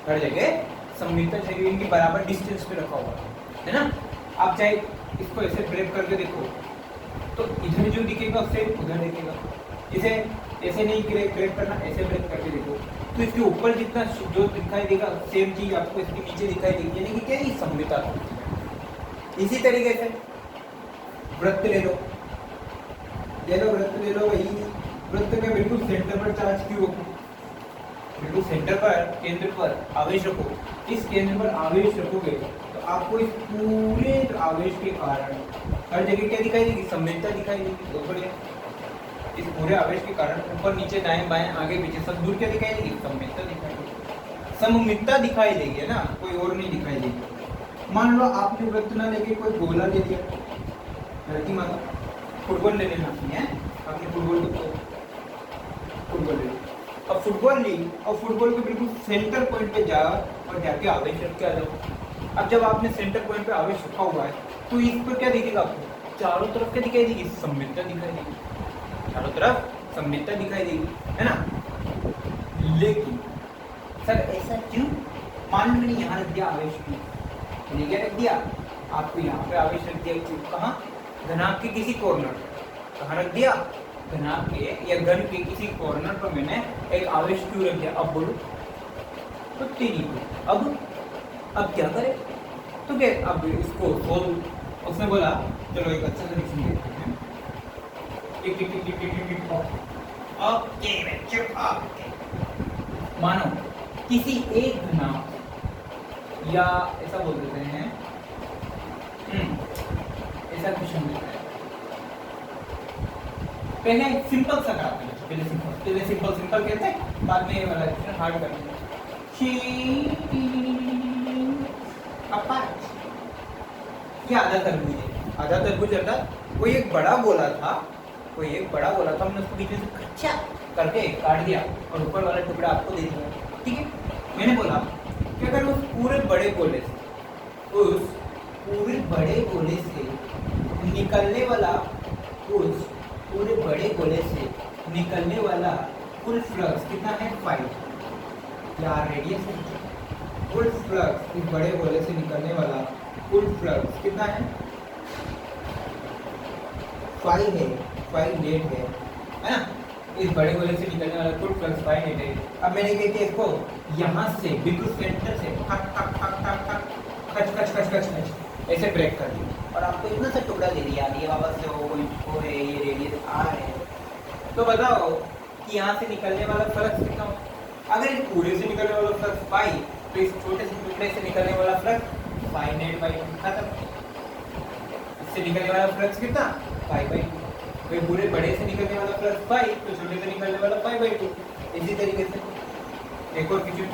हर जगह सममितता चाहिए, इनकी बराबर डिस्टेंस पे रखा हुआ है ना। आप चाहे इसको ऐसे ब्रेक करके देखो तो इधर जो दिखेगा सेम उधर दिखेगा। इसे ऐसे नहीं ब्रेक करना, ऐसे ब्रेक करके देखो तो इसके ऊपर जितना जो दिखाई देगा सेम चीज आपको इसके नीचे दिखाई देगी, यानी कि क्या ये सममिता। इसी तरीके से वृत्त ले लो वृत्त ले लो भाई। वृत्त में बिल्कुल सेंटर पर चार्ज क्यों रखो, बिल्कुल सेंटर पर केंद्र पर आवेश रखो। इस केंद्र पर आवेश रखोगे तो आपको इस पूरे आवेश के कारण हर जगह क्या दिखाई देगी, सममिता दिखाई देगी। तो बढ़िया, इस पूरे आवेश के कारण ऊपर नीचे दाएं बाएं आगे पीछे सब दूर क्या दिखाई देगी, सममिता दिखाई देगी। सममिता दिखाई देगी ना, कोई और नहीं दिखाई देगी। मान लो आपने वृत्त ना लेके कोई गोला ले लिया, लड़की माता फुटबॉल ले लेना है, आपने फुटबॉल ले ली। अब फुटबॉल ली और फुटबॉल के बिल्कुल सेंटर पॉइंट पे जाओ और जाके आवेश रख के आ जाओ। अब जब आपने सेंटर पॉइंट पे आवेश रखा हुआ है तो इस पर क्या दिखेगा आपको, चारों तरफ क्या दिखाई देगी, सममिता दिखाई देगी। चारों तरफ सममिता दिखाई देगी, है ना। लेकिन सर ऐसा क्यों, मान लो मैंने यहाँ रख दिया आवेश की, मैंने क्या रख दिया, आपको यहाँ पे आवेश रख दिया, कहाँ, धनात्मक के किसी कॉर्नर, कहाँ रख दिया, धनात्मक के या घन के किसी कॉर्नर पर मैंने एक आवेश क्यों रख दिया। अब बोलो तो तेरी अब क्या करें, तो क्या अब इसको सोल्व। उसने बोला चलो एक अच्छा सॉल्यूशन देखते हैं। ओके बच्चों, मानो किसी एक घनाभ या ऐसा बोल देते हैं ऐसा क्वेश्चन देता है। पहले सिंपल सा कराते हैं, पहले सिंपल कहते हैं, बाद में ये वाला क्वेश्चन हार्ड करते हैं। ये आधा तरबूज है, आधा तरबूज अर्थात कोई एक बड़ा गोला था, हमने उसको बीच में से कच्चा करके काट दिया और ऊपर वाला टुकड़ा आपको दे दिया, ठीक है। मैंने बोला कि अगर उस पूरे बड़े गोले से निकलने वाला कुल फ्लक्स कितना है, 5 या रेडियस है। कुल फ्लक्स इस बड़े गोले से निकलने वाला कुल फ्लक्स कितना है, 5 है, 5 नेट है ना। इस बड़े गोले से निकलने वाला कुल फ्लक्स 5 नेट है। अब मैंने क्या किया, इसको यहाँ से बिल्कुल सेंटर से खच ऐसे ब्रेक कर दिया और आपको इतना सा टुकड़ा दे दिया, ये वापस से वो है, ये रेडियस R है। तो बताओ कि यहाँ से निकलने वाला फ्लक्स कितना हो। अगर इस पूरे से निकलने वाला फ्लक्स 5, तो इस छोटे से टुकड़े से निकलने वाला फ्लक्स 5 नेट बाई खत्म। इससे निकलने वाला फ्लक्स कितना, 5/2। तो पूरे बड़े से निकलने वाला फ्लक्स 5, तो छोटे से निकलने वाला 5/2। इसी तरीके से एक और क्वेश्चन,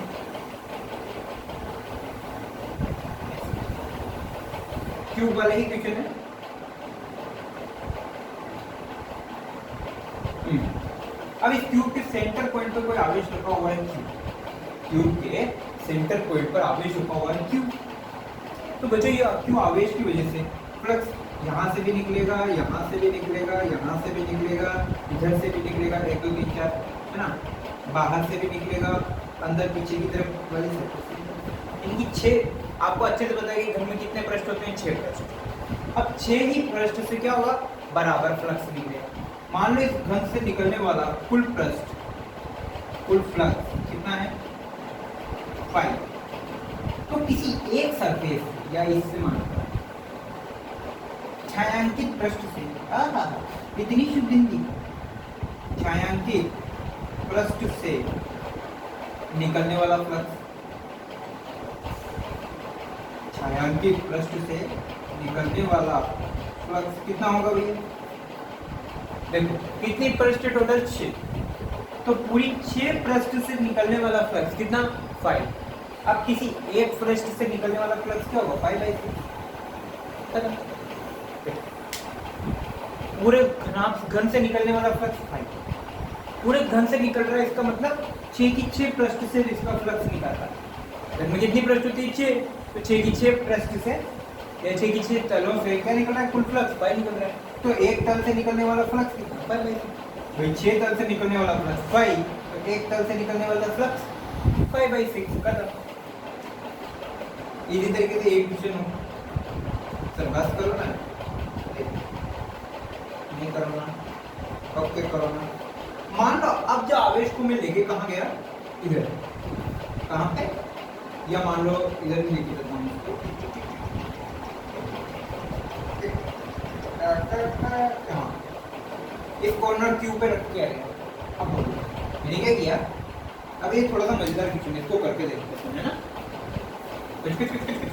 क्यूब वाला ही क्वेश्चन है। अब इस क्यूब के सेंटर पॉइंट पर कोई आवेश रखा हुआ है, क्यूब के सेंटर पॉइंट पर आवेश रखा हुआ है क्यूब। तो बच्चों ये क्यों आवेश की वजह से फ्लक्स यहाँ से भी निकलेगा, यहाँ से भी निकलेगा, यहाँ से भी निकलेगा, इधर से भी निकलेगा, 1 2 3 4 है ना, बाहर से भी निकलेगा, अंदर पीछे की तरफ वाली से। इनकी 6 आपको अच्छे से पता है कि घर में कितने पृष्ठ होते हैं, 6 पृष्ठ। अब 6 ही पृष्ठ से क्या होगा, बराबर फ्लक्स निकलेगा। मान लो इस घन से निकलने वाला कुल फ्लक्स कितना है, 5। तो किसी एक सरफेस या इससे मान छायांकित पृष्ठ से, इतनी शुद्ध हिंदी, छायांकित पृष्ठ से निकलने वाला फ्लक्स, छायांकित पृष्ठ से निकलने वाला फ्लक्स कितना होगा भैया। देखो कितनी पृष्ठ टोटल, 6। तो पूरी 6 पृष्ठ से निकलने वाला फ्लक्स कितना, 5। अब किसी एक पृष्ठ से निकलने वाला फ्लक्स क्या होगा, 5/6। पूरे घन से निकलने वाला फ्लक्स 5, पूरे घन से निकल रहा है, इसका मतलब 6 की 6 पृष्ठ से इसका फ्लक्स निकलता है। घन में कितनी पृष्ठ होती है, 6, तो 6 की 6 पृष्ठ से या 6 की 6 तलों से क्या निकल रहा है, कुल फ्लक्स 5 निकल रहा है। तो एक तल से निकलने वाला फ्लक्स कितना, 5/6। भाई 6 तल से निकलने वाला फ्लक्स 5, तो एक तल से निकलने वाला फ्लक्स 5/6 खत्म। इसी तरीके से एक क्वेश्चन हो, सर बस करो ना, नहीं करो ना, ओके करो ना। मान लो अब जो आवेश को मैं लेके कहाँ गया, इधर, कहाँ पे, या मान लो इधर ही लेके जाता हूँ इसको, हाँ, इस कॉर्नर क्यू पे रख के आएगा। अब बोलो मैंने क्या किया, अब ये थोड़ा सा मजेदार क्वेश्चन है, इसको करके देखते हैं ना।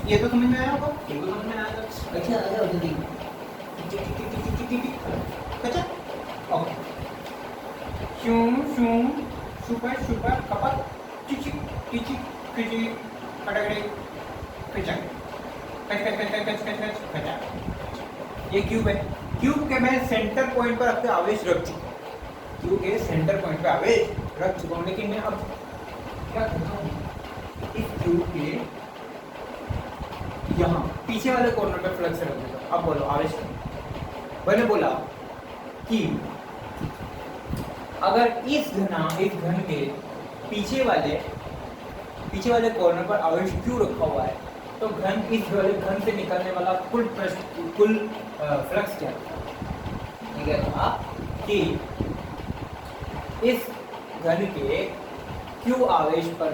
ये तो समझ में आया होगा, ये तो समझ में आया था। अच्छा आ जाओ जल्दी, अच्छा ओके, शू शू सुपर सुपर कपक चिची चिची चिची कटकड़े कचा कच कच कच कच कच कच कचा। ये क्यूब है, क्यूब के मैं सेंटर पॉइंट पर अपने आवेश रख चुका हूँ, क्यूब के सेंटर पॉइंट पे आवेश रख चुका हूँ, लेकिन मैं अब क्या करता हूँ, इस क्यूब के यहाँ पीछे वाले कॉर्नर पे फ्लक्स रख देता हूँ। अब बोलो आवेश, मैंने बोला कि अगर इस घन के पीछे वाले कॉर्नर पर आवेश क्यों रखा हुआ है, तो इस वाले घन से निकलने वाला कुल फ्लक्स क्या है, कि इस घन के क्यू आवेश पर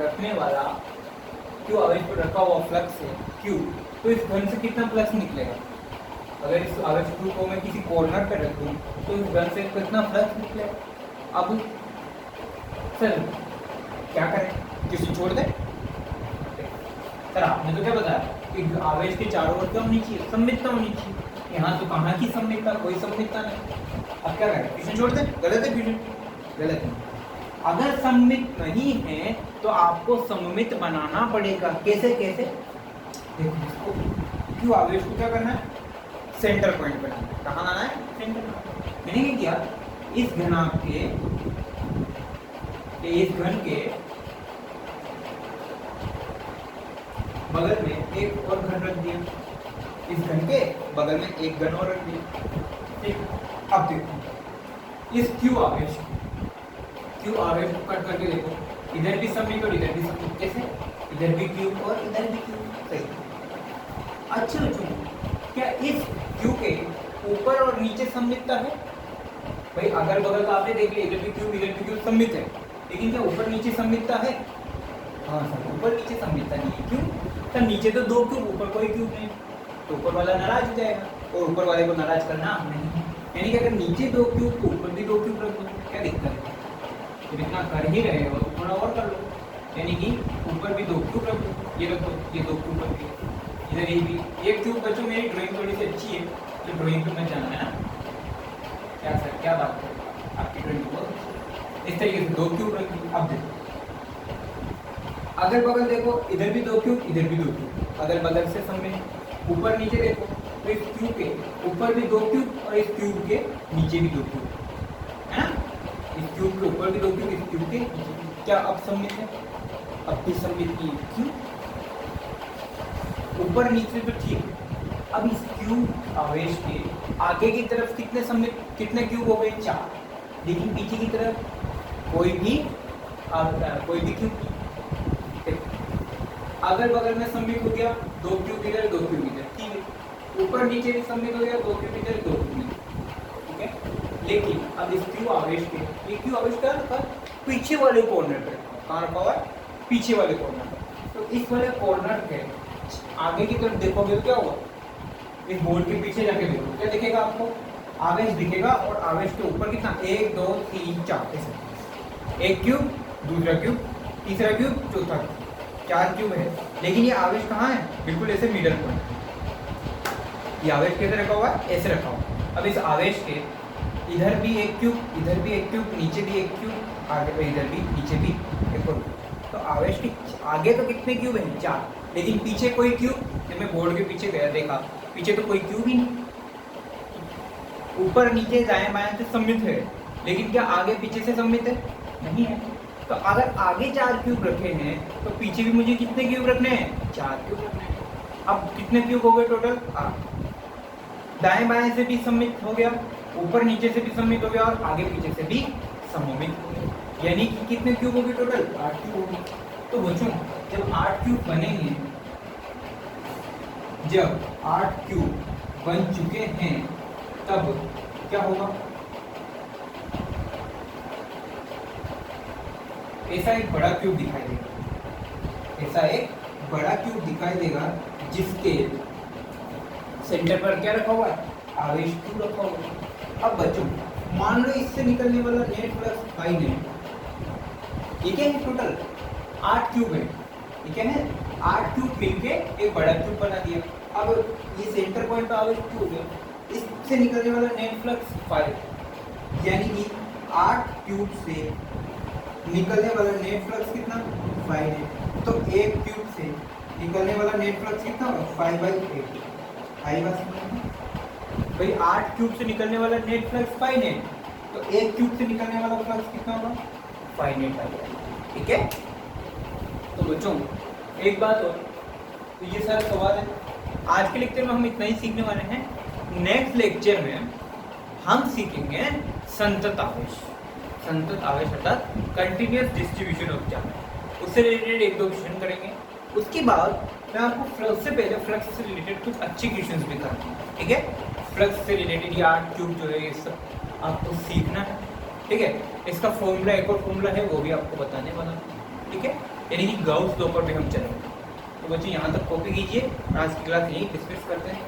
रखा हुआ फ्लक्स है क्यू, तो इस घन से कितना फ्लक्स निकलेगा। अगर इस आवेश क्यू को मैं किसी कॉर्नर पर रख दूं तो इस घन से कितना फ्लक्स निकलेगा। अब सर क्या करें, किसी छोड़ दें। सर आपने तो क्या बताया कि आवेश के चारों ओर क्या होनी चाहिए, सममितता होनी चाहिए। यहाँ तो कहाँ की सममितता, कोई सममितता नहीं। अब क्या करें, ट्यूशन छोड़ दें, गलत है ट्यूशन, गलत है। अगर सममित नहीं है तो आपको सममित बनाना पड़ेगा। कैसे कैसे, देखो इसको क्यों आवेश को क्या करना है, सेंटर पॉइंट बनाना है। कहाँ लाना है, सेंटर पॉइंट। मैंने क्या किया, इस घन के बगल में एक और घन रख दिया, इस घन के बगल में एक घन और रख दिया, ठीक। अब देखो इस क्यू आवेश को कट करके देखो, इधर भी सममित और इधर भी सममित। कैसे, इधर भी क्यू और इधर भी क्यू, सही। अच्छा बच्चों, क्या इस क्यू के ऊपर और नीचे सममितता है। भाई अगर बगल का आपने देख लिया, इधर भी क्यू सममित है, लेकिन क्या ऊपर नीचे सममितता है। हाँ सर, ऊपर नीचे सममितता नहीं है। क्यों सर, नीचे तो दो क्यूब, ऊपर कोई क्यूब नहीं, तो ऊपर वाला नाराज हो जाएगा, और ऊपर वाले को नाराज करना नहीं। यानी कि अगर नीचे दो क्यूब तो ऊपर भी दो क्यूब रख दो, क्या दिक्कत है। जब इतना कर ही रहे हो तो थोड़ा और कर लो, यानी कि ऊपर भी दो क्यूब रख दो, ये रख दो, ये दो क्यूब रख दिए, इधर ये भी एक क्यूब। बच्चों मेरी ड्राइंग थोड़ी सी अच्छी है, तो ड्राइंग पे मैं जाना है ना। क्या सर, क्या बात है, आपकी ड्राइंग बहुत अच्छी। इस तरीके से दो क्यूब रख दिए। अब देखो अगल बगल देखो, इधर भी दो क्यूब, इधर भी दो क्यूब, अगल बगल से सममित। ऊपर नीचे देखो, तो इस क्यूब के ऊपर भी दो क्यूब और इस क्यूब के नीचे भी दो क्यूब, है ना। इस क्यूब के ऊपर भी दो क्यूब, इस क्यूब के नीचे भी। क्या अब सममित है, अब भी सममित की। क्यों, ऊपर नीचे तो ठीक है। अब इस क्यूब आवेश के आगे की तरफ कितने क्यूब हो गए, 4, लेकिन पीछे की तरफ कोई भी क्यूब नहीं। अगल बगल में सममित हो गया, दो क्यूब इधर दो क्यूब इधर, ठीक है। ऊपर नीचे भी सममित हो गया, दो क्यूब इधर दो क्यूब इधर, ठीक है। लेकिन अब इस क्यू आवेश के, ये क्यू आवेश क्या रखा, पीछे वाले कॉर्नर पे। कहाँ रखा हुआ है, पीछे वाले कॉर्नर पे। तो इस वाले कॉर्नर के आगे की तरफ देखोगे तो क्या होगा, इस बोर्ड के पीछे जाके देखो, क्या दिखेगा आपको, आवेश दिखेगा। और आवेश के ऊपर कितना, 1 2 3 4, ऐसे एक क्यूब, दूसरा क्यूब, तीसरा क्यूब, चौथा क्यूब, 4 क्यूब है। लेकिन ये आवेश कहाँ है, बिल्कुल ऐसे मिडल पॉइंट। ये आवेश कैसे रखा हुआ है, ऐसे रखा हुआ। अब इस आवेश के इधर भी एक क्यूब, इधर भी एक क्यूब, नीचे भी एक क्यूब, आगे इधर भी, नीचे भी एक और। तो आवेश के आगे तो कितने क्यूब हैं, 4, लेकिन पीछे कोई क्यूब। जब मैं बोर्ड के पीछे गया देखा, पीछे तो कोई क्यूब ही नहीं। ऊपर नीचे दाएं बाएं से सममित है, लेकिन क्या आगे पीछे से सममित है, नहीं है। तो अगर आगे 4 क्यूब रखे हैं तो पीछे भी मुझे कितने क्यूब रखने हैं, 4 क्यूब रखने हैं। अब कितने क्यूब हो गए टोटल, 8। दाएं बाएं से भी सममित हो गया, ऊपर नीचे से भी सममित हो गया, और आगे पीछे से भी सममित हो गया। यानी कि कितने क्यूब हो गए टोटल, 8 क्यूब हो गए। तो बच्चों जब 8 क्यूब बनेंगे, जब 8 क्यूब बन चुके हैं तब क्या होगा, ऐसा एक बड़ा क्यूब दिखाई देगा, ऐसा एक बड़ा क्यूब दिखाई देगा जिसके सेंटर पर क्या रखा हुआ है, आवेश क्यू रखा हुआ है। अब बच्चों मान लो इससे निकलने वाला नेट फ्लक्स फाइन है, ठीक है, टोटल 8 क्यूब है, ठीक है ना, 8 क्यूब मिलके एक बड़ा क्यूब बना दिया। अब ये सेंटर पॉइंट पे आवेश क्यू हो गया, इससे निकलने वाला नेट फ्लक्स 5, यानी कि 8 क्यूब से निकलने वाला नेट फ्लक्स कितना 5 है, तो एक क्यूब से निकलने वाला नेट फ्लक्स कितना होगा 5/8। आई बात समझ भाई, 8 क्यूब से निकलने वाला नेट फ्लक्स 5 है, तो एक क्यूब से निकलने वाला फ्लक्स कितना होगा 5 नेट आएगा, ठीक है। तो बच्चों एक बात और, तो ये सारा सवाल है, आज के लेक्चर में हम इतना ही सीखने वाले हैं। नेक्स्ट लेक्चर में हम सीखेंगे संतत आवेश, संतत आवेश अर्थात कंटिन्यूअस डिस्ट्रीब्यूशन ऑफ चार्ज, उससे रिलेटेड एक दो क्वेश्चन करेंगे। उसके बाद मैं आपको फ्लक्स से पहले फ्लक्स से रिलेटेड कुछ अच्छे क्वेश्चंस भी कराऊंगा, ठीक है। फ्लक्स से रिलेटेड ये 8 क्यूब जो है ये सब आपको सीखना है, ठीक है। इसका फॉर्मूला, एक और फॉर्मूला है, वो भी आपको बताने वाला है, ठीक है, यानी कि गाउस लॉ पर भी हम चलेंगे। तो बच्चों यहाँ तक कॉपी कीजिए, आज की क्लास यही डिस्कस करते हैं।